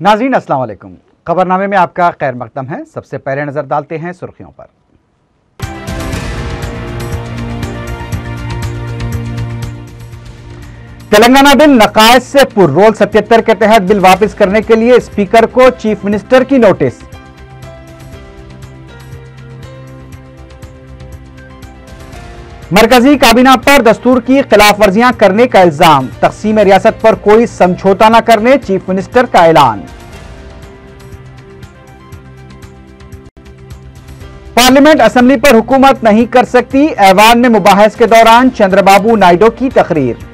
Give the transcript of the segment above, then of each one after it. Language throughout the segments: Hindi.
नाज़रीन अस्सलाम वालेकुम। खबरनामे में आपका खैर मकदम है। सबसे पहले नजर डालते हैं सुर्खियों पर। तेलंगाना बिल नकायज से पुररोल 77 के तहत बिल वापस करने के लिए स्पीकर को चीफ मिनिस्टर की नोटिस। मरकजी काबीना पर दस्तूर की खिलाफ वर्जियां करने का इल्जाम, तकसीम रियासत पर कोई समझौता न करने चीफ मिनिस्टर का ऐलान। पार्लियामेंट असेंबली पर हुकूमत नहीं कर सकती, ऐवान में मुबाहिस के दौरान चंद्रबाबू नायडू की तकरीर।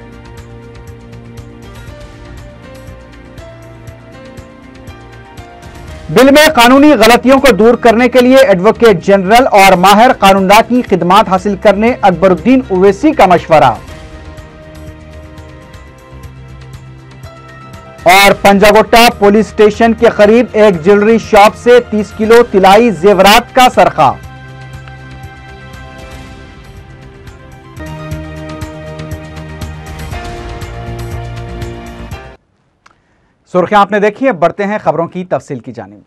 बिल में कानूनी गलतियों को दूर करने के लिए एडवोकेट जनरल और माहिर कानूनदा की खिदमात हासिल करने अकबरुद्दीन ओवैसी का मशवरा। और पंजागोट्टा पुलिस स्टेशन के करीब एक ज्वेलरी शॉप से 30 किलो तिलाई जेवरात का सरखा। सुर्खियां आपने देखी है, बढ़ते हैं खबरों की तफसील की जानिब।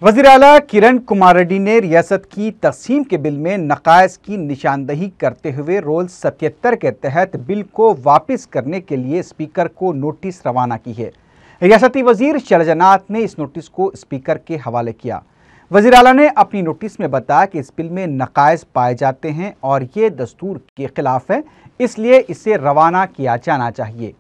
वज़ीर आला किरण कुमार रेड्डी ने रियासत की तकसीम के बिल में नकायस की निशानदही करते हुए रोल 77 के तहत बिल को वापस करने के लिए स्पीकर को नोटिस रवाना की है। रियासती वजीर शैलजानाथ ने इस नोटिस को स्पीकर के हवाले किया। वज़ीर आला ने अपनी नोटिस में बताया कि इस बिल में नकायस पाए जाते हैं और ये दस्तूर के खिलाफ है, इसलिए इसे रवाना किया जाना चाहिए।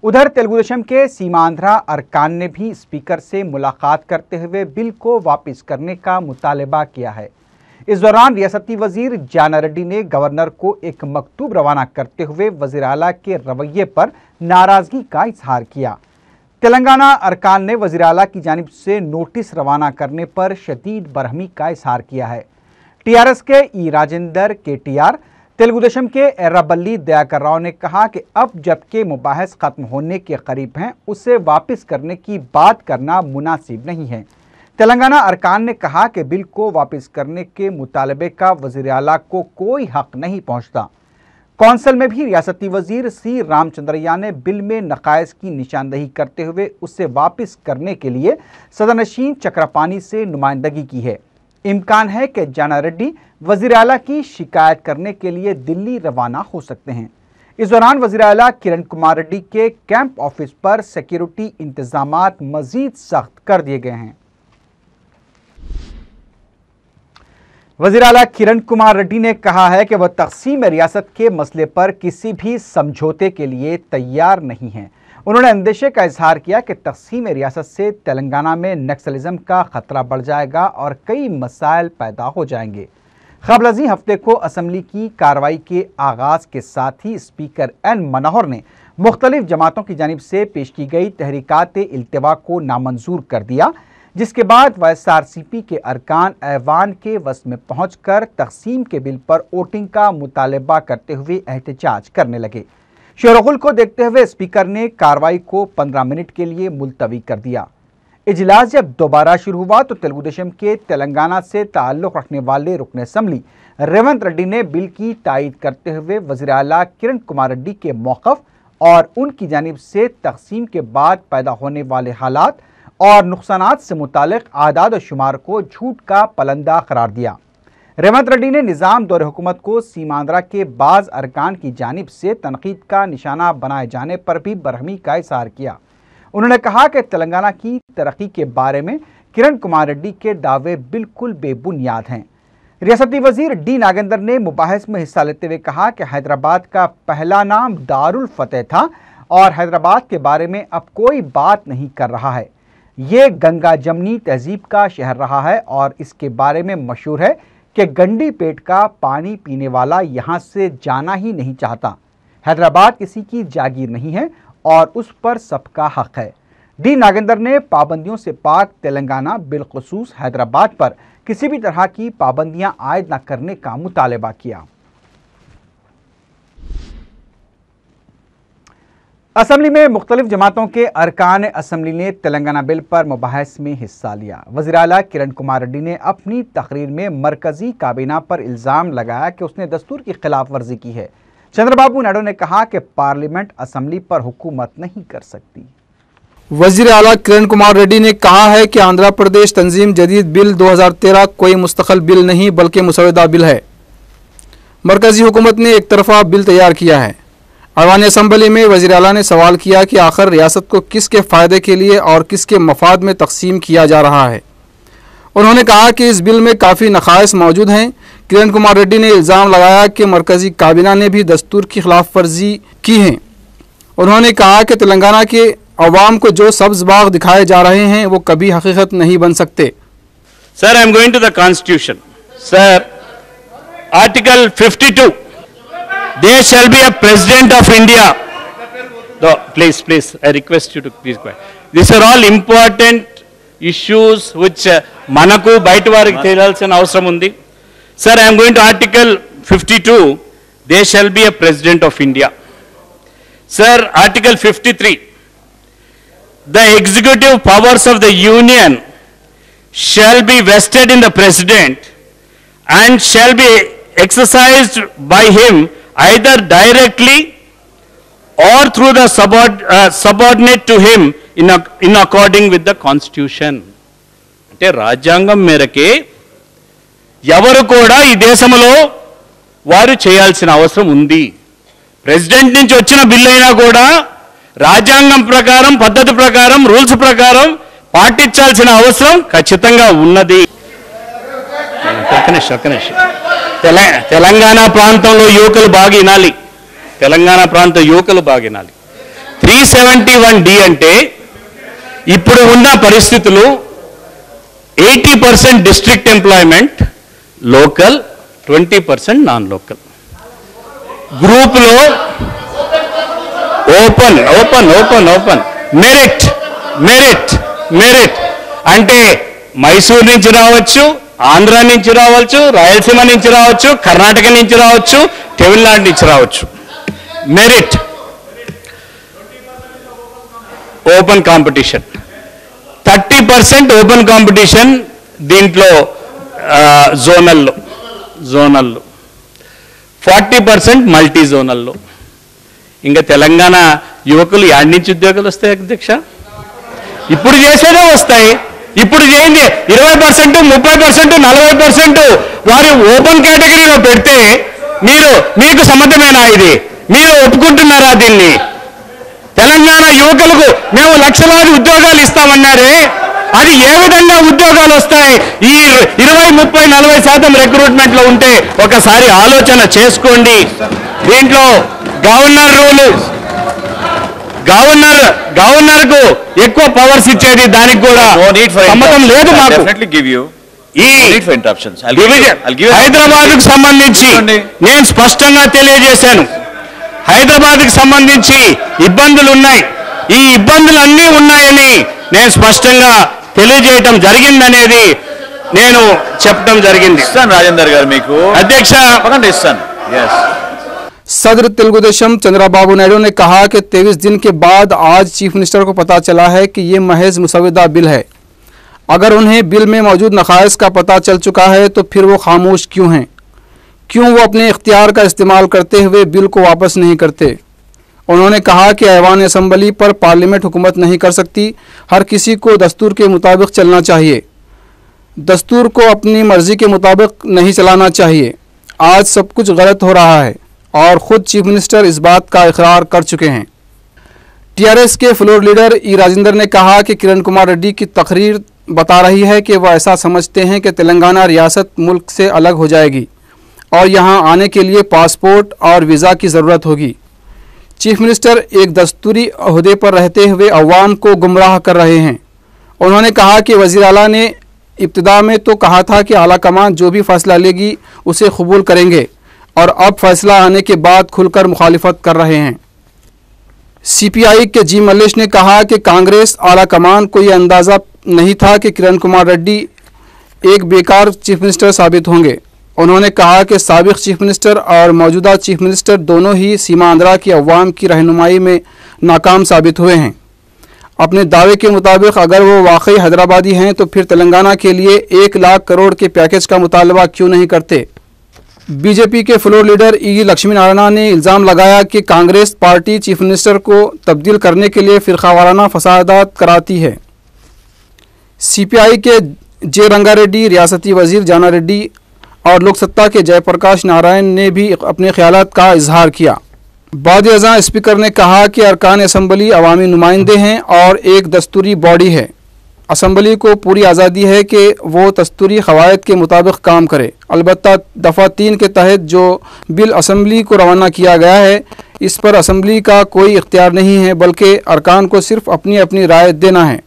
उधर तेलुगुदेशम के सीमांध्रा अरकान ने भी स्पीकर से मुलाकात करते हुए बिल को वापस करने का मुतालबा किया है। इस दौरान रियासती वजीर जाना रेड्डी ने गवर्नर को एक मकतूब रवाना करते हुए वज़ीर आला के रवैये पर नाराजगी का इजहार किया। तेलंगाना अरकान ने वज़ीर आला की जानिब से नोटिस रवाना करने पर शदीद बरहमी का इजहार किया है। टीआरएस के ई राजेंद्र केटीआर, तेलुगुदेशम के एर्राबल्ली दयाकर राव ने कहा कि अब जबकि मुबाहिस खत्म होने के करीब हैं, उसे वापस करने की बात करना मुनासिब नहीं है। तेलंगाना अरकान ने कहा कि बिल को वापस करने के मुतालबे का वज़ीर आला को कोई हक नहीं पहुंचता। कौंसिल में भी रियासती वजीर सी रामचंद्रैया ने बिल में नकायस की निशानदही करते हुए उसे वापस करने के लिए सदरनशीन चक्रपानी से नुमाइंदगी की है। इम्कान है कि जाना रेड्डी वज़ीर आला की शिकायत करने के लिए दिल्ली रवाना हो सकते हैं। इस दौरान वज़ीर आला किरण कुमार रेड्डी के कैंप ऑफिस पर सिक्योरिटी इंतजामात मजीद सख्त कर दिए गए हैं। वज़ीर आला किरण कुमार रेड्डी ने कहा है कि वह तक़सीम रियासत के मसले पर किसी भी समझौते के लिए तैयार नहीं हैं। उन्होंने अंदेशे का इजहार किया कि तक़सीम रियासत से तेलंगाना में नक्सलिज्म का खतरा बढ़ जाएगा और कई मसाइल पैदा हो जाएंगे। क़ब्ल हफ्ते को असम्बली की कार्रवाई के आगाज़ के साथ ही स्पीकर एन मनोहर ने मुख्तलिफ जमातों की जानिब से पेश की गई तहरीकात इल्तिवा को नामंजूर कर दिया, जिसके बाद YSRCP के अरकान ऐवान के वस में पहुंचकर तक़सीम के बिल पर वोटिंग का मुतालबा करते हुए एहतजाज करने लगे। शोरगुल को देखते हुए स्पीकर ने कार्रवाई को 15 मिनट के लिए मुलतवी कर दिया। इजलास जब दोबारा शुरू हुआ तो तेलुगुदेशम के तेलंगाना से ताल्लुक़ रखने वाले रुकन असम्बली रेवंत रेड्डी ने बिल की तायीद करते हुए वज़ीर आला किरण कुमार रेड्डी के मौक़िफ़ और उनकी जानिब से तक़सीम के बाद पैदा होने वाले हालात और नुकसानात से मुतालिक आदाद और शुमार को झूठ का पलंदा करार दिया। रेवंत रेड्डी ने निज़ाम दौर हुकूमत को सीमांध्रा के बाज़ अरकान की जानिब से तनकीद का निशाना बनाए जाने पर भी बरहमी का इज़हार किया। उन्होंने कहा कि तेलंगाना की तरक्की के बारे में किरण कुमार रेड्डी के दावे बिल्कुल बेबुनियाद हैं। रियासती वजीर डी नागेंद्र ने मुबाहिस में हिस्सा लेते हुए कहा कि हैदराबाद का पहला नाम दारुल फतेह था और हैदराबाद के बारे में अब कोई बात नहीं कर रहा है। ये गंगा जमनी तहजीब का शहर रहा है और इसके बारे में मशहूर है कि गंडी पेट का पानी पीने वाला यहाँ से जाना ही नहीं चाहता। हैदराबाद किसी की जागीर नहीं है और उस पर सबका हक है। डी नागेंद्र ने पाबंदियों से पाक तेलंगाना बिलखुसूस हैदराबाद पर किसी भी तरह की पाबंदियां आयद न करने का मुतालबा किया। असम्बली में मुख्तलिफ जमातों के अरकान असम्बली ने तेलंगाना बिल पर मुबाहिस में हिस्सा लिया। वज़ीर आला किरण कुमार रेड्डी ने अपनी तकरीर में मरकजी काबीना पर इल्ज़ाम लगाया कि उसने दस्तूर की खिलाफ वर्जी की है। चंद्रबाबू नायडू ने कहा कि पार्लियामेंट असम्बली पर हुकूमत नहीं कर सकती। वज़ीर आला किरण कुमार रेड्डी ने कहा है कि आंध्र प्रदेश तंजीम जदीद बिल 2013 कोई मुस्तकिल बिल नहीं बल्कि मुसवदा बिल है। मरकजी हुकूमत ने एक तरफा बिल तैयार किया है। अवानी असम्बली में वज़ीर आला ने सवाल किया कि आखिर रियासत को किसके फ़ायदे के लिए और किसके मफाद में तकसीम किया जा रहा है। उन्होंने कहा कि इस बिल में काफ़ी नक़ाइस मौजूद हैं। किरण कुमार रेड्डी ने इल्ज़ाम लगाया कि मरकजी काबीना ने भी दस्तूर की खिलाफ वर्जी की है। उन्होंने कहा कि तेलंगाना के अवाम को जो सब्ज़ बाग दिखाए जा रहे हैं वो कभी हकीकत नहीं बन सकते। Sir, I am going to the constitution. Sir, article 52, there shall be a president of India. No, please, I request you to please go ahead. These are all important issues which manaku baita variki telalsina avasaram undi. Sir, I am going to Article 52, there shall be a president of India. Sir, Article 53, the executive powers of the union shall be vested in the president and shall be exercised by him either directly or through the subordinate to him in according with the constitution. అంటే రాజ్యాంగం మేరకే ఎవరు కూడా ఈ దేశంలో వారు చేయాల్సిన అవసరం ఉంది. ప్రెసిడెంట్ నుంచి వచ్చిన బిల్ అయినా కూడా రాజ్యాంగం ప్రకారం, పద్ధతి ప్రకారం, రూల్స్ ప్రకారం పాటించాల్సిన అవసరం ఖచ్చితంగా ఉన్నది. తెలంగాణ ప్రాంతంలో యువకులు బాగా వినాలి. తెలంగాణ ప్రాంత యువకులు బాగా వినాలి. 371D అంటే ఇప్పుడు ఉన్న పరిస్థితులు 80% district employment local, 20% non local. గ్రూప్లో ఓపెన్ మెరిట్ అంటే మైసూర్ నుంచి రావచ్చు, ఆంధ్ర నుంచి రావచ్చు, రాయలసీమ నుంచి రావచ్చు, కర్ణాటక నుంచి రావచ్చు, తమిళనాడు నుంచి రావచ్చు. Merit, open competition, 30% open competition. దీంట్లో జోనల్లో 40% మల్టీ జోనల్లో. ఇంకా తెలంగాణ యువకులు యాడ్ నుంచి ఉద్యోగాలు వస్తాయి అధ్యక్ష? ఇప్పుడు చేసేదే వస్తాయి. ఇప్పుడు చేయండి 20%, 30%, 40% వారి ఓపెన్ కేటగిరీలో పెడితే మీకు సమ్మతమేనా? ఇది మీరు ఒప్పుకుంటున్నారా దీన్ని? తెలంగాణ యువకులకు మేము లక్షలాది ఉద్యోగాలు ఇస్తామన్నారే, అది ఏ విధంగా ఉద్యోగాలు వస్తాయి? ఈ 20, 30, 40% రిక్రూట్మెంట్లో ఉంటే ఒకసారి ఆలోచన చేసుకోండి. దీంట్లో గవర్నర్ రూలు, గవర్నర్కు ఎక్కువ పవర్స్ ఇచ్చేది, దానికి కూడా సమ్మతం లేదు మాకు. హైదరాబాద్కు సంబంధించి నేను స్పష్టంగా తెలియజేశాను. హైదరాబాద్కి సంబంధించి ఇబ్బందులు ఉన్నాయి. ఈ ఇబ్బందులన్నీ ఉన్నాయని నేను స్పష్టంగా తెలియజేయటం జరిగిందనేది నేను చెప్పడం జరిగింది. రాజేందర్ గారు మీకు అధ్యక్ష सदर तेलुगुदेशम चंद्रबाबू नायडू ने कहा कि 23 दिन के बाद आज चीफ मिनिस्टर को पता चला है कि ये महज मुसवदा बिल है। अगर उन्हें बिल में मौजूद नक़ाइस का पता चल चुका है तो फिर वो खामोश क्यों हैं? क्यों वो अपने इख्तियार का इस्तेमाल करते हुए बिल को वापस नहीं करते? उन्होंने कहा कि ऐवान असम्बली पर पार्लियामेंट हुकूमत नहीं कर सकती। हर किसी को दस्तूर के मुताबिक चलना चाहिए। दस्तूर को अपनी मर्ज़ी के मुताबिक नहीं चलाना चाहिए। आज सब कुछ गलत हो रहा है और ख़ुद चीफ मिनिस्टर इस बात का इकरार कर चुके हैं। टीआरएस के फ्लोर लीडर ई राजेंद्र ने कहा कि किरण कुमार रेड्डी की तकरीर बता रही है कि वह ऐसा समझते हैं कि तेलंगाना रियासत मुल्क से अलग हो जाएगी और यहाँ आने के लिए पासपोर्ट और वीज़ा की ज़रूरत होगी। चीफ मिनिस्टर एक दस्तूरी अहदे पर रहते हुए अवाम को गुमराह कर रहे हैं। उन्होंने कहा कि वज़ीर आला ने इब्तिदा में तो कहा था कि आला कमान जो भी फैसला लेगी उसे कबूल करेंगे और अब फैसला आने के बाद खुलकर मुखालिफत कर रहे हैं। सीपीआई के जी मल्लेश ने कहा कि कांग्रेस आला कमान को यह अंदाज़ा नहीं था कि किरण कुमार रेड्डी एक बेकार चीफ मिनिस्टर साबित होंगे। उन्होंने कहा कि साबिक चीफ मिनिस्टर और मौजूदा चीफ मिनिस्टर दोनों ही सीमांध्रा की अवाम की रहनुमाई में नाकाम साबित हुए हैं। अपने दावे के मुताबिक अगर वो वाकई हैदराबादी हैं तो फिर तेलंगाना के लिए 1 लाख करोड़ के पैकेज का मुतालबा क्यों नहीं करते। बीजेपी के फ्लोर लीडर ई लक्ष्मी नारायण ने इल्ज़ाम लगाया कि कांग्रेस पार्टी चीफ मिनिस्टर को तब्दील करने के लिए फ़िरक़ावाराना फसादात कराती है। सीपीआई के जे रंगारेड्डी, रियासती वजीर जाना रेड्डी और लोकसत्ता के जयप्रकाश नारायण ने भी अपने ख्यालात का इजहार किया। बाद अज़ां स्पीकर ने कहा कि अरकान असम्बली अवामी नुमाइंदे हैं और एक दस्तूरी बॉडी है। असम्बली को पूरी आज़ादी है कि वो दस्तूरी क़वायद के मुताबिक काम करे। अलबत्ता दफ़ा 3 के तहत जो बिल असम्बली को रवाना किया गया है, इस पर असम्बली का कोई इख्तियार नहीं है, बल्कि अरकान को सिर्फ अपनी अपनी राय देना है।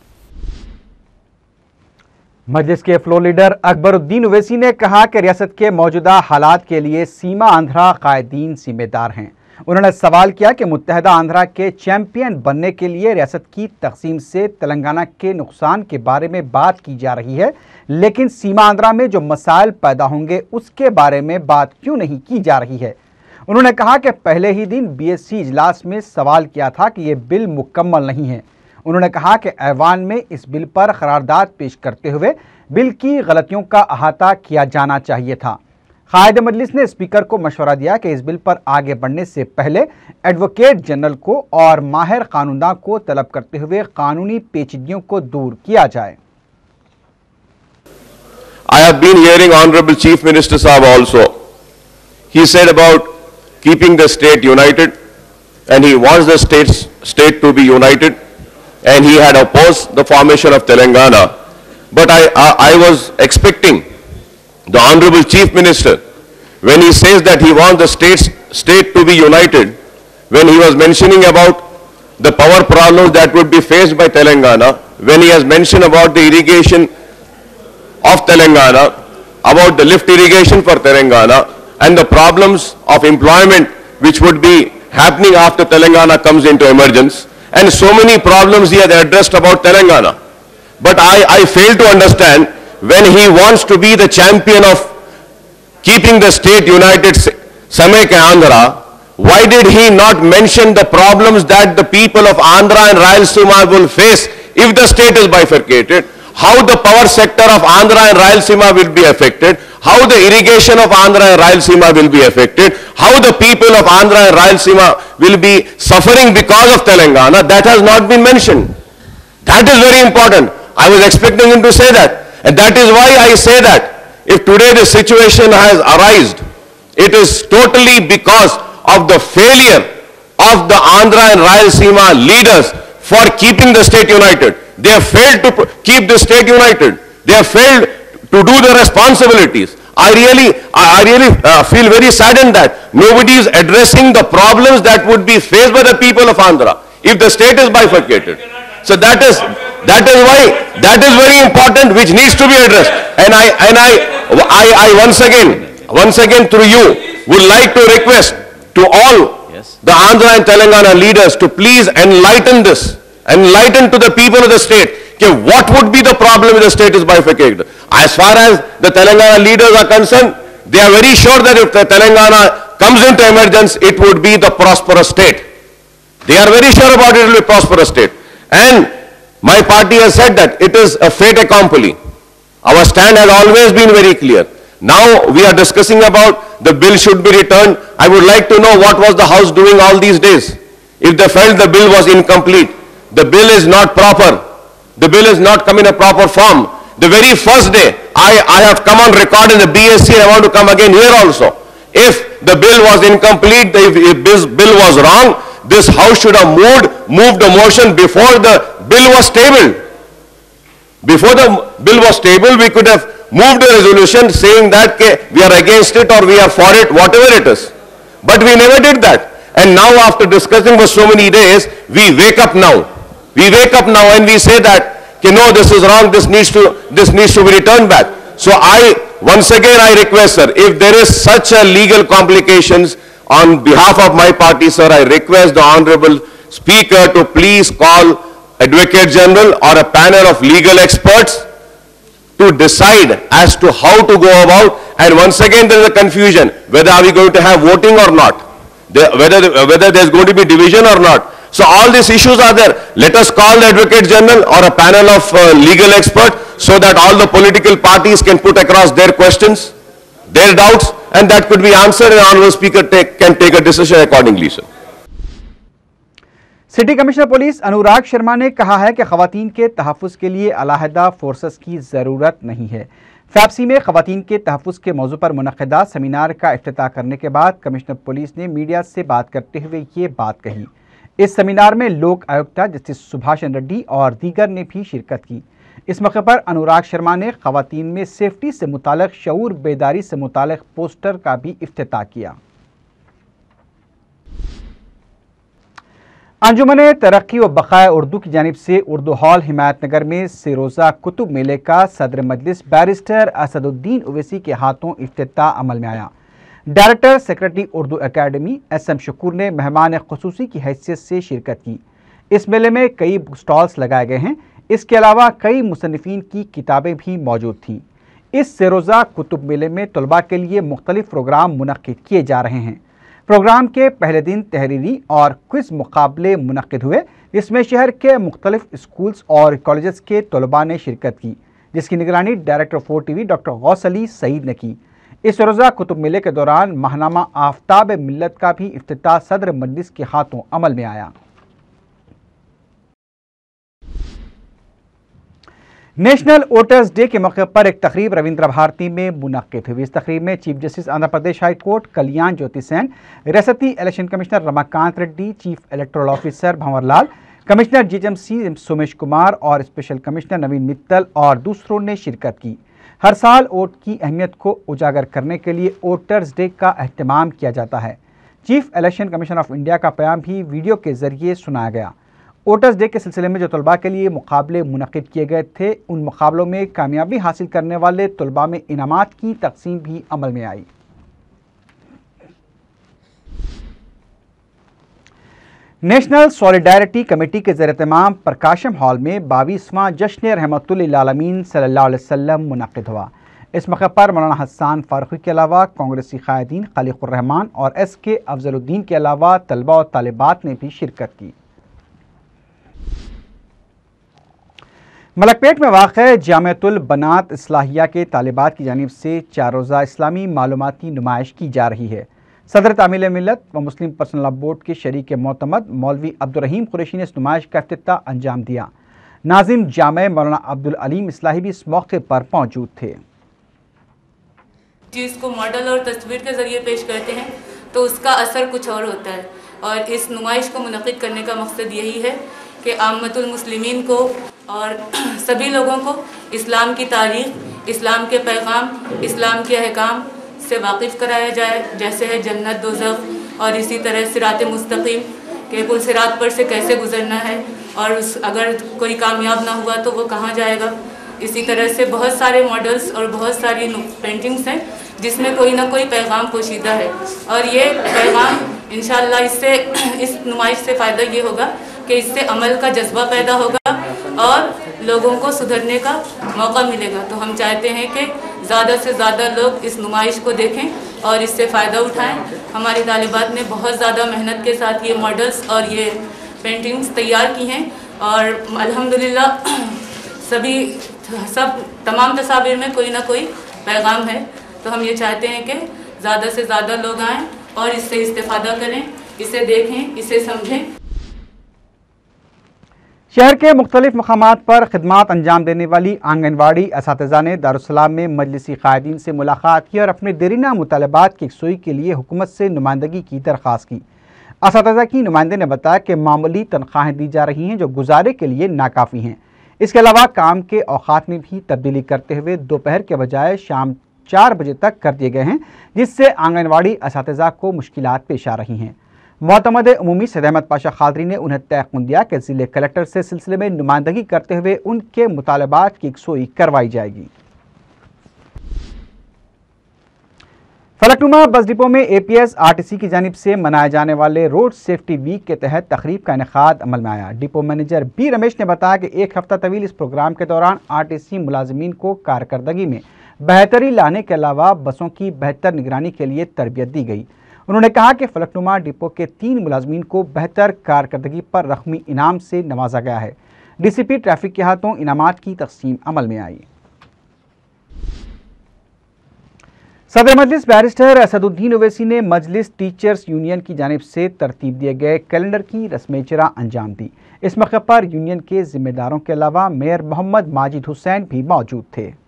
मजलिस के फ्लोर लीडर अकबरुद्दीन ओवैसी ने कहा कि रियासत के मौजूदा हालात के लिए सीमा आंध्रा कायदीन जिम्मेदार हैं। उन्होंने सवाल किया कि मुत्तहदा आंध्रा के चैंपियन बनने के लिए रियासत की तकसीम से तेलंगाना के नुकसान के बारे में बात की जा रही है, लेकिन सीमा आंध्रा में जो मसाइल पैदा होंगे उसके बारे में बात क्यों नहीं की जा रही है। उन्होंने कहा कि पहले ही दिन बीएससी इजलास में सवाल किया था कि ये बिल मुकम्मल नहीं है। उन्होंने कहा कि ऐवान में इस बिल पर करारदाद पेश करते हुए बिल की गलतियों का अहाता किया जाना चाहिए था। कायद मजलिस ने स्पीकर को मशवरा दिया कि इस बिल पर आगे बढ़ने से पहले एडवोकेट जनरल को और माहिर कानूनदां को तलब करते हुए कानूनी पेचीदगियों को दूर किया जाए। I have been hearing Honorable Chief Minister Saab also. He said about keeping the state united, and he wants the state to be united, and he had opposed the formation of Telangana. But I was expecting the Honorable Chief Minister, when he says that he wants the state to be united, when he was mentioning about the power problems that would be faced by Telangana, when he has mentioned about the irrigation of Telangana, about the lift irrigation for Telangana, and the problems of employment which would be happening after Telangana comes into emergence, and so many problems he has addressed about Telangana. But I fail to understand when he wants to be the champion of keeping the state united, Samek Andhra, why did he not mention the problems that the people of Andhra and Rayalaseema will face if the state is bifurcated? How the power sector of Andhra and Rayalaseema will be affected? How the irrigation of Andhra and Rayalaseema will be affected? How the people of Andhra and Rayalaseema will be suffering because of Telangana? That has not been mentioned. That is very important. I was expecting him to say that. And that is why I say that if today the situation has arisen, it is totally because of the failure of the Andhra and Rayalaseema leaders for keeping the state united. They have failed to keep the state united. They have failed to do the responsibilities. I really feel very saddened that nobody is addressing the problems that would be faced by the people of Andhra if the state is bifurcated. So that is why that is very important, which needs to be addressed. And I once again through you would like to request to all the Andhra and Telangana leaders to please enlighten this, enlighten to the people of the state. Okay, what would be the problem if the state is bifurcated? As far as the Telangana leaders are concerned, they are very sure that if the Telangana comes into emergence, it would be the prosperous state. They are very sure about it will be a prosperous state. And my party has said that it is a fait accompli. Our stand has always been very clear. Now we are discussing about the bill should be returned. I would like to know what was the House doing all these days. If they felt the bill was incomplete, the bill is not proper, the bill is not come in a proper form. The very first day, I have come on record in the BSC and I want to come again here also. If the bill was incomplete, if this bill was wrong, this House should have moved the motion before the bill was tabled. Before the bill was tabled, we could have moved a resolution saying that we are against it or we are for it, whatever it is. But we never did that. And now after discussing for so many days, we wake up now. We wake up now and we say that, no, this is wrong, this needs to be returned back. So once again I request, sir, if there is such a legal complications on behalf of my party, sir, I request the Honorable Speaker to please call Advocate General or a panel of legal experts to decide as to how to go about. And once again there is a confusion, whether are we going to have voting or not, whether there is going to be division or not. So all these issues are there. Let us call the Advocate General or a panel of legal experts so that all the political parties can put across their questions, their doubts, and that could be answered, and Honorable Speaker can take a decision accordingly, sir. City commissioner police Anurag Sharma ने कहा है कि खवातीन के तहफ़्फ़ुज़ के लिए अलहदा फोर्सेस की ज़रूरत नहीं है। फैप्सी में खवातीन के तहफ़्फ़ुज़ के मौजू पर मुनक़्क़िदा सेमिनार का इफ्तिताह करने के बाद कमिश्नर पुलिस ने मीडिया से बात करते हुए ये बात कही। इस सेमिनार में लोक आयुक्ता जस्टिस सुभाषन रेड्डी और दीगर ने भी शिरकत की। इस मौके पर अनुराग शर्मा ने खवातीन में सेफ्टी से मुताल्लिक़ शऊर बेदारी से मुताल्लिक़ पोस्टर का भी इफ्तिताह किया। अंजुमन तरक्की व बक़ाए उर्दू की जानिब से उर्दू हॉल हिमायतनगर में सिरोज़ा कुतुब मेले का सदर मजलिस बैरिस्टर असदुद्दीन ओवैसी के हाथों इफ्तिताह अमल में आया। Director secretary Urdu academy SM Shakoor ने मेहमान ख़ुसूसी की हैसियत से शिरकत की। इस मेले में कई बुक स्टॉल्स लगाए गए हैं। इसके अलावा कई मुसन्निफ़ीन की किताबें भी मौजूद थीं। इस सिरोज़ा कुतुब मेले में तलबा के लिए मुख्तलिफ प्रोग्राम मुनक़्क़िद किए जा रहे हैं। प्रोग्राम के पहले दिन तहरीरी और क्विज़ मुकाबले मुनक़्क़िद हुए, जिसमें शहर के मुख्तलिफ स्कूल्स और कॉलेजेस के तलबा ने शिरकत की, जिसकी निगरानी director 4TV doctor Ghaus Ali Saeed ने की। इस रोज़ा कुतुब मेले के दौरान माहनामा आफ्ताब मिल्लत का भी इफ्तिताह सदर मजलिस के हाथों अमल में आया। नेशनल वोटर्स डे के मौके पर एक तकरीब रविंद्र भारती में मुनक़्क़िद हुई। इस तकरीब में chief justice Andhra Pradesh high court Kalyan Jyoti Sen, रियासती election commissioner Ramakant Reddy, chief electoral officer Bhanwar Lal, commissioner GHMC Somesh Kumar और स्पेशल कमिश्नर नवीन मित्तल और दूसरों ने शिरकत की। हर साल वोट की अहमियत को उजागर करने के लिए वोटर्स डे का अहतमाम किया जाता है। Chief election commission of India का प्याम भी वीडियो के जरिए सुनाया गया। वोटर्स डे के सिलसिले में जो तलबा के लिए मुकाबले मुनक़्क़िद किए गए थे, उन मुकाबलों में कामयाबी हासिल करने वाले तलबा में इनामात की तकसीम भी अमल में आई। नेशनल सॉलिडारिटी कमेटी के ज़ेर-ए-तमाम प्रकाशम हॉल में 22वां जश्न रहमतुल्लिल आलमीन सल्लल्लाहु अलैहि वसल्लम मुनक़्क़िद हुआ। इस मौके पर मौलाना हसन फारूकी के अलावा कांग्रेसी क़ायदीन खलीक़ुर रहमान और SK अफजलुद्दीन के अलावा तलबा और तालिबात ने भी शिरकत की। मलकपेट में वाक़ जामिअतुल बनात इस्लाहिया के तालिबात की जानिब से 4 रोज़ा इस्लामी मालूमाती नुमाइश की जा रही है। सदर तामील मिल्लत व मुस्लिम पर्सनल लॉ बोर्ड के शरीक मोतमद मौलवी अब्दुर्रहीम कुरैशी ने इस नुमाइश का इफ्तिताह अंजाम दिया। नाजिम जामे मौलाना अब्दुल अलीम इस्लाही भी इस मौके पर मौजूद थे। चीज़ को मॉडल और तस्वीर के ज़रिए पेश करते हैं तो उसका असर कुछ और होता है, और इस नुमाइश को मुनक़्क़िद करने का मकसद यही है कि आम्मतुल मुस्लिमीन को और सभी लोगों को इस्लाम की तारीख़, इस्लाम के पैगाम, इस्लाम के अहकाम से वाकिफ़ कराया जाए, जैसे है जन्नत, दोज़ख, और इसी तरह सिरात मुस्तक़ीम के पुल सिरात पर से कैसे गुजरना है, और अगर कोई कामयाब ना हुआ तो वो कहाँ जाएगा। इसी तरह से बहुत सारे मॉडल्स और बहुत सारी पेंटिंग्स हैं जिसमें कोई ना कोई पैगाम पोशीदा है, और ये पैगाम इंशाअल्लाह इससे इस नुमाइश से फ़ायदा ये होगा कि इससे अमल का जज्बा पैदा होगा और लोगों को सुधरने का मौका मिलेगा। तो हम चाहते हैं कि ज़्यादा से ज़्यादा लोग इस नुमाइश को देखें और इससे फ़ायदा उठाएं। हमारी तालिबात ने बहुत ज़्यादा मेहनत के साथ ये मॉडल्स और ये पेंटिंग्स तैयार की हैं, और अल्हम्दुलिल्लाह तमाम तस्वीर में कोई ना कोई पैगाम है। तो हम ये चाहते हैं कि ज़्यादा से ज़्यादा लोग आएँ और इससे इस्तेफ़ादा करें, इसे देखें, इसे समझें। शहर के मुख्तलिफ मकामात पर खिदमात अंजाम देने वाली आंगनवाड़ी असातिज़ा ने दारुस्सलाम में मजलिसी क़ायदीन से मुलाकात की और अपने देरीना मुतालबात की यकसुई के लिए हुकूमत से नुमाइंदगी की दरख्वास्त की। असातिज़ा की नुमाइंदे ने बताया कि मामूली तनख्वाहें दी जा रही हैं जो गुजारे के लिए नाकाफ़ी हैं। इसके अलावा काम के औक़ात में भी तब्दीली करते हुए दोपहर के बजाय शाम 4 बजे तक कर दिए गए हैं, जिससे आंगनवाड़ी असातिज़ा को मुश्किलात पेश आ रही हैं। मोतमद उमूमी सैयद अहमद पाशा खादरी ने उन्हें तयक़ुन दिया कि ज़िले कलेक्टर से सिलसिले में नुमाइंदगी करते हुए उनके मुतालबात की यकसुई करवाई जाएगी। फलकनुमा बस डिपो में APS RTC की जानिब से मनाए जाने वाले रोड सेफ्टी वीक के तहत तकरीब का इनेकाद अमल में आया। डिपो मैनेजर B रमेश ने बताया कि 1 हफ्ता तवील इस प्रोग्राम के दौरान RTC मुलाजिमीन को कारकर्दगी में बेहतरी लाने के अलावा बसों की बेहतर निगरानी के लिए तरबियत दी गई। उन्होंने कहा कि फलकनुमा डिपो के 3 मुलाजमीन को बेहतर कारकर्दगी पर रकमी इनाम से नवाजा गया है। डीसीपी ट्रैफिक के हाथों इनामात की तकसीम अमल में आई। सदर मजलिस बैरिस्टर असदुद्दीन ओवैसी ने मजलिस टीचर्स यूनियन की जानिब से तरतीब दिए गए कैलेंडर की रस्म इजरा अंजाम दी। इस मौके पर यूनियन के जिम्मेदारों के अलावा मेयर मोहम्मद माजिद हुसैन भी मौजूद थे।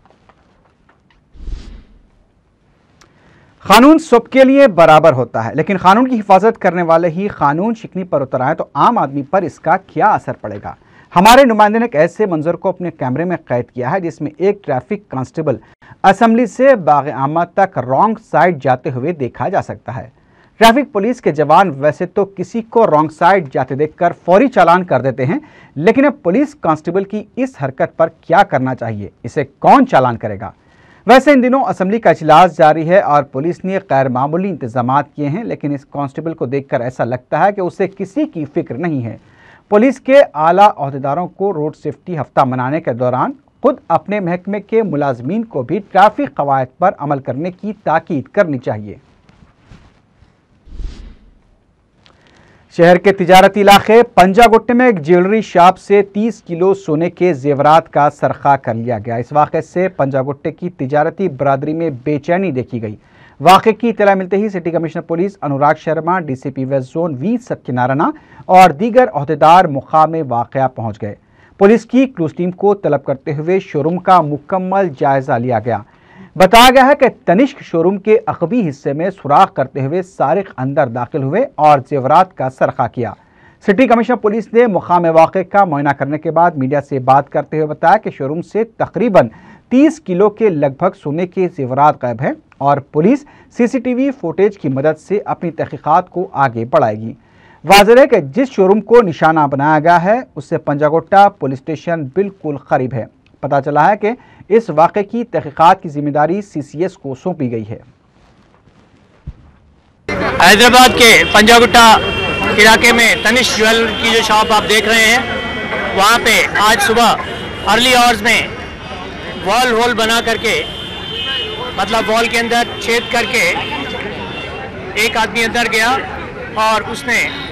कानून सबके लिए बराबर होता है, लेकिन कानून की हिफाजत करने वाले ही कानून शिकनी पर उतर आए तो आम आदमी पर इसका क्या असर पड़ेगा। हमारे नुमाइंदे ने एक ऐसे मंजर को अपने कैमरे में कैद किया है जिसमें एक ट्रैफिक कांस्टेबल असेंबली से बाग आमा तक रॉन्ग साइड जाते हुए देखा जा सकता है। ट्रैफिक पुलिस के जवान वैसे तो किसी को रॉन्ग साइड जाते देखकर फौरी चालान कर देते हैं, लेकिन अब पुलिस कांस्टेबल की इस हरकत पर क्या करना चाहिए, इसे कौन चालान करेगा। वैसे इन दिनों असेंबली का इजलास जारी है और पुलिस ने गैर मामूली इंतजाम किए हैं, लेकिन इस कांस्टेबल को देखकर ऐसा लगता है कि उसे किसी की फिक्र नहीं है। पुलिस के आला ओहदेदारों को रोड सेफ्टी हफ्ता मनाने के दौरान खुद अपने महकमे के मुलाजमीन को भी ट्रैफिक कवायद पर अमल करने की ताकीद करनी चाहिए। शहर के तिजारती इलाके पंजागुट्टे में एक ज्वेलरी शॉप से 30 किलो सोने के जेवरात का सरखा कर लिया गया। इस वाक़े से पंजागुट्टे की तिजारती बरादरी में बेचैनी देखी गई। वाक़े की इत्तला मिलते ही city commissioner police Anurag Sharma, DCP west zone V Satyanarayana और दीगर ओहदेदार मुकाम वाक़या पहुंच गए। पुलिस की क्लूज टीम को तलब करते हुए शोरूम का मुकम्मल जायजा लिया गया। बताया गया है कि तनिष्क शोरूम के अकबी हिस्से में सुराख करते हुए सारिक अंदर दाखिल हुए और जेवरात का सरखा किया। सिटी कमिश्नर पुलिस ने मुकाम वाक़े का मुआयना करने के बाद मीडिया से बात करते हुए बताया कि शोरूम से तकरीबन 30 किलो के लगभग सोने के जेवरात गायब हैं और पुलिस सीसीटीवी फुटेज की मदद से अपनी तहकीकात को आगे बढ़ाएगी। वाज़ेह है कि जिस शोरूम को निशाना बनाया गया है उससे पंजागुट्टा पुलिस स्टेशन बिल्कुल करीब है। पता चला है कि इस वाक़े की तहकीकात की जिम्मेदारी सीसीएस को सौंपी गई है। हैदराबाद के पंजागुट्टा इलाके में तनिष्क ज्वेलर की जो शॉप आप देख रहे हैं, वहाँ पे आज सुबह अर्ली आवर्स में वॉल होल बना करके, मतलब वॉल के अंदर छेद करके एक आदमी अंदर गया और उसने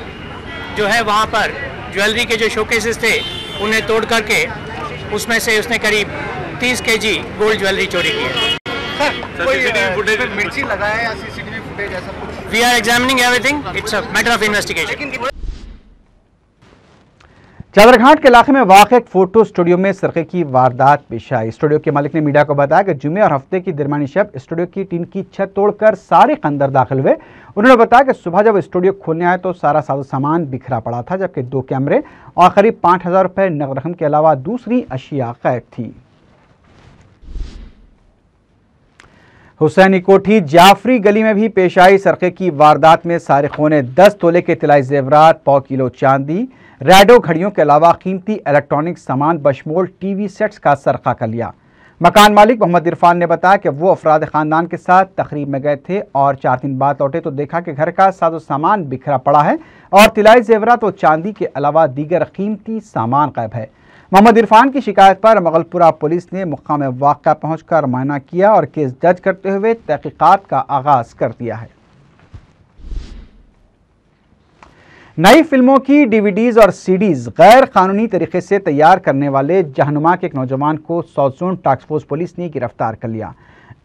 जो है वहाँ पर ज्वेलरी के जो शोकेसेस थे उन्हें तोड़ करके उसमें से उसने करीब 30 केजी गोल्ड ज्वेलरी चोरी की है। मिर्ची लगाया या सीसीटीवी फुटेज ऐसा कुछ? We are examining everything, it's a matter of investigation. Chaderghat के इलाके में वाक़ एक फोटो स्टूडियो में सरक़े की वारदात पेश आई। स्टूडियो के मालिक ने मीडिया को बताया कि जुमे और हफ्ते की दरमियानी शब स्टूडियो की टीन की छत तोड़कर सारे अंदर दाखिल हुए। उन्होंने बताया कि सुबह जब स्टूडियो खोलने आए तो सारा साजो सामान बिखरा पड़ा था, जबकि 2 कैमरे और करीब 5000 रुपये नकद रकम के अलावा दूसरी अशिया गायब थी। हुसैनी कोठी जाफरी गली में भी पेश आई सरक़े की वारदात में सारिकों ने 10 तोले के तिलाई जेवरात, 1 किलो चांदी, रेडो घड़ियों के अलावा कीमती इलेक्ट्रॉनिक सामान बशमोल टीवी सेट्स का सरखा कर लिया। मकान मालिक मोहम्मद इरफान ने बताया कि वो अफराद खानदान के साथ तकरीब में गए थे और 4 दिन बाद लौटे तो देखा कि घर का साजो सामान बिखरा पड़ा है और तिलाई जेवरात और चांदी के अलावा दीगर कीमती सामान गायब है। मोहम्मद इरफान की शिकायत पर मुगलपुरा पुलिस ने मुकाम वाक़ा पहुंचकर मुआयना किया और केस दर्ज करते हुए तहकीकात का आगाज कर दिया है। नई फिल्मों की डीवीडीज और सीडीज गैर कानूनी तरीके से तैयार करने वाले जहनुमा के एक नौजवान को south zone task force police ने गिरफ्तार कर लिया।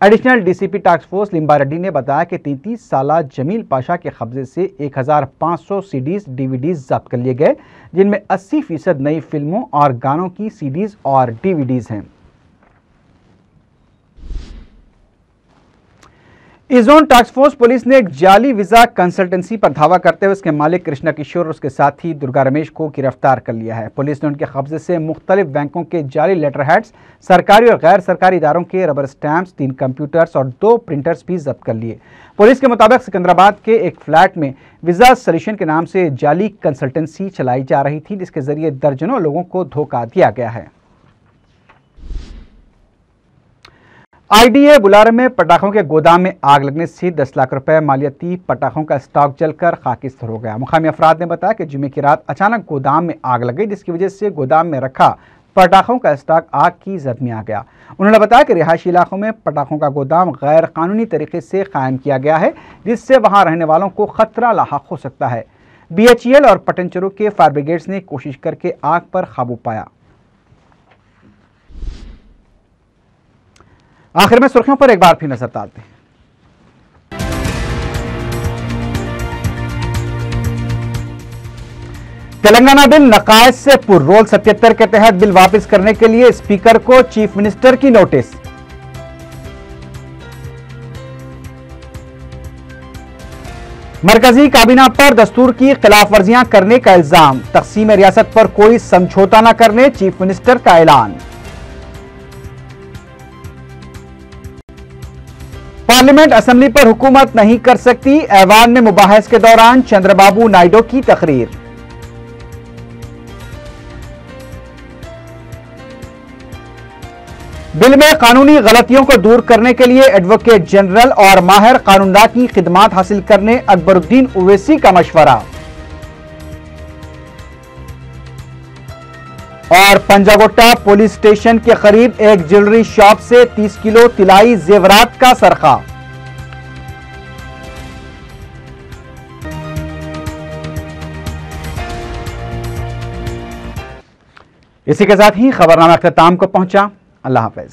Additional DCP task force Limba Reddy ने बताया कि 33 साला जमील पाशा के कब्जे से 1500 सीडीज डीवीडीज जब्त कर लिए गए, जिनमें 80% नई फिल्मों और गानों की सीडीज और डीवीडीज हैं। इजोन टास्क फोर्स पुलिस ने एक जाली वीजा कंसल्टेंसी पर धावा करते हुए उसके मालिक कृष्णा किशोर और उसके साथी दुर्गा रमेश को गिरफ्तार कर लिया है। पुलिस ने उनके कब्जे से मुख्तलिफ बैंकों के जाली लेटर हेड्स, सरकारी और गैर सरकारी इदारों के रबर स्टैम्प्स, 3 कंप्यूटर्स और 2 प्रिंटर्स भी जब्त कर लिए। पुलिस के मुताबिक सिकंदराबाद के एक फ्लैट में वीजा सोल्यूशन के नाम से जाली कंसल्टेंसी चलाई जा रही थी, जिसके जरिए दर्जनों लोगों को धोखा दिया गया है। आईडीए बुलारे में पटाखों के गोदाम में आग लगने से 10 लाख रुपए मालियती पटाखों का स्टॉक जलकर खाकिस्तर हो गया। मुकामी अफराद ने बताया कि जुमे की रात अचानक गोदाम में आग लग गई, जिसकी वजह से गोदाम में रखा पटाखों का स्टॉक आग की जद में आ गया। उन्होंने बताया कि रिहायशी इलाकों में पटाखों का गोदाम गैर कानूनी तरीके से कायम किया गया है, जिससे वहां रहने वालों को खतरा लाहक हो सकता है। BHEL और पटनचरू के फायर ब्रिगेड्स ने कोशिश करके आग पर काबू पाया। आखिर में सुर्खियों पर एक बार फिर नजर डालते हैं। तेलंगाना बिल नकायज से पुर। रोल 77 के तहत बिल वापस करने के लिए स्पीकर को चीफ मिनिस्टर की नोटिस। मरकजी काबीना पर दस्तूर की खिलाफवर्जियां करने का इल्जाम। तकसीम रियासत पर कोई समझौता न करने चीफ मिनिस्टर का ऐलान। पार्लियामेंट असेंबली पर हुकूमत नहीं कर सकती, ऐवान में मुबाहिस के दौरान चंद्रबाबू नायडू की तकरीर। बिल में कानूनी गलतियों को दूर करने के लिए एडवोकेट जनरल और माहिर कानूनदा की खिदमात हासिल करने अकबरुद्दीन ओवैसी का मशवरा। और पंजागोट्टा पुलिस स्टेशन के करीब एक ज्वेलरी शॉप से 30 किलो तिलाई जेवरात का सरका। इसी के साथ ही खबरनामा अख्ताम को पहुंचा। अल्लाह हाफिज।